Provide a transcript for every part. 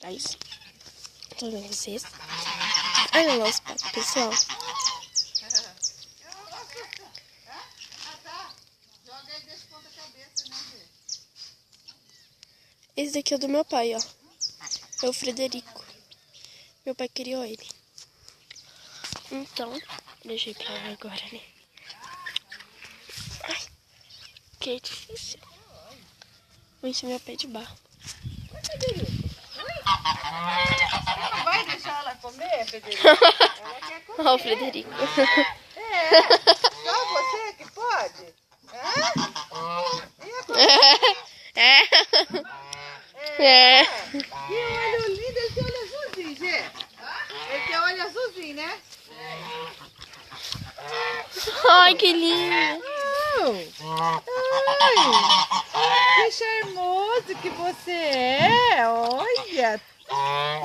É isso. Tô vendo vocês. Olha lá os patos, pessoal. Esse daqui é do meu pai, ó. É o Frederico. Meu pai criou ele. Então, deixei pra lá agora, né? Ai, que difícil. Vou encher meu pé de barro. Não vai deixar ela comer, Frederico? Ela quer comer. Ó, o Frederico. É, só você que pode? É. Que olho lindo, ele tem olho azulzinho, Gê. Ele tem olho azulzinho, né? Ai, que lindo. Que charmoso que você é. Olha.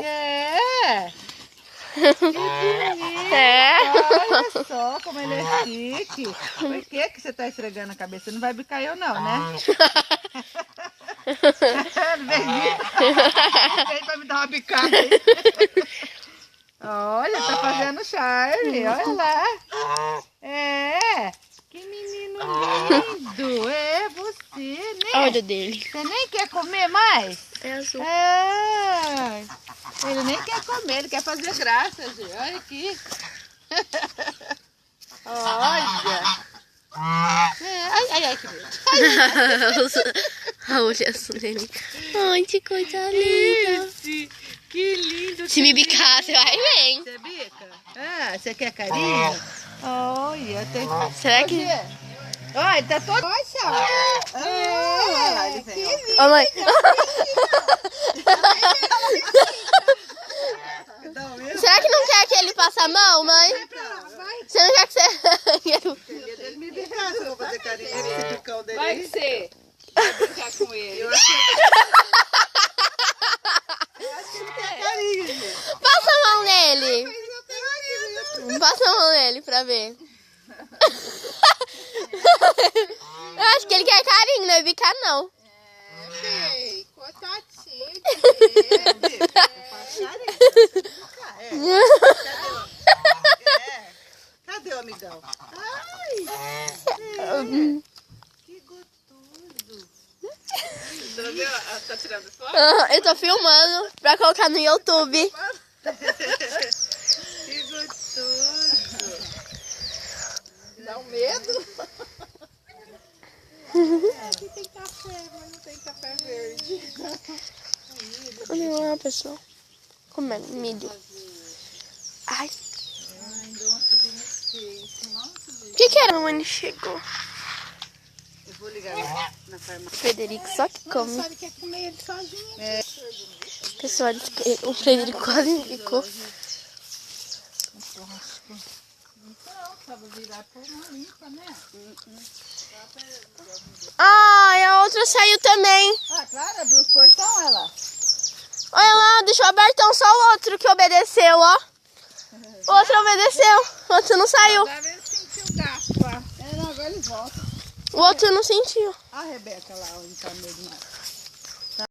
É. Que bonito. Olha só como ele é chique. Por que você tá esfregando a cabeça? Não vai bicar eu não, né? Vem pra me dar uma bicada aí. Olha, tá fazendo charme. Olha lá. É. Que menino lindo. É você, né? Olha dele. Você nem quer comer mais? É azul. É. Ele nem quer comer, ele quer fazer graça, gente. Olha aqui. Olha. É. Ai, que medo. A olho azul dele. Ai, que coisa linda. Que lindo. Se me bicar, você vai bem. Você bica? Ah, você quer carinho? Olha, tem... Será que... Olha, tá todo... Poxa! Que lindo! Ô, mãe. Será que não quer que ele passe a mão, mãe? Você não quer que você... Ele me bicar, se eu vou fazer carinho com esse bicão dele. Vai que você vai brincar com ele. Eu acho que ele quer carinho, gente. Passa a mão nele. Passa a mão nele pra ver. Eu acho que ele quer carinho, não é bicar não. Ei, contatinho. Cadê o amigão? Ai, que gostoso. Você viu? Ela tá tirando foto? Eu tô filmando pra colocar no YouTube. Que gostoso. Dá um medo? Aqui tem café, mas não tem café verde. Olha lá, pessoal. Comendo milho. Ai. O que era? A mamãe chegou. Eu vou ligar na farmácia. Frederico só que come. Sabe que é comer ele sozinho? É. Pessoal, o Frederico quase ficou. Só vou virar por uma limpa, né? Ai, a outra saiu também. Ah, claro, abriu os portão, ela. Olha lá, deixou abertão só o outro que obedeceu, ó. O outro obedeceu, o outro não saiu. Agora ele sentiu o gato lá. É, não, agora eles voltam. O outro não sentiu. A Rebeca lá, onde tá mesmo.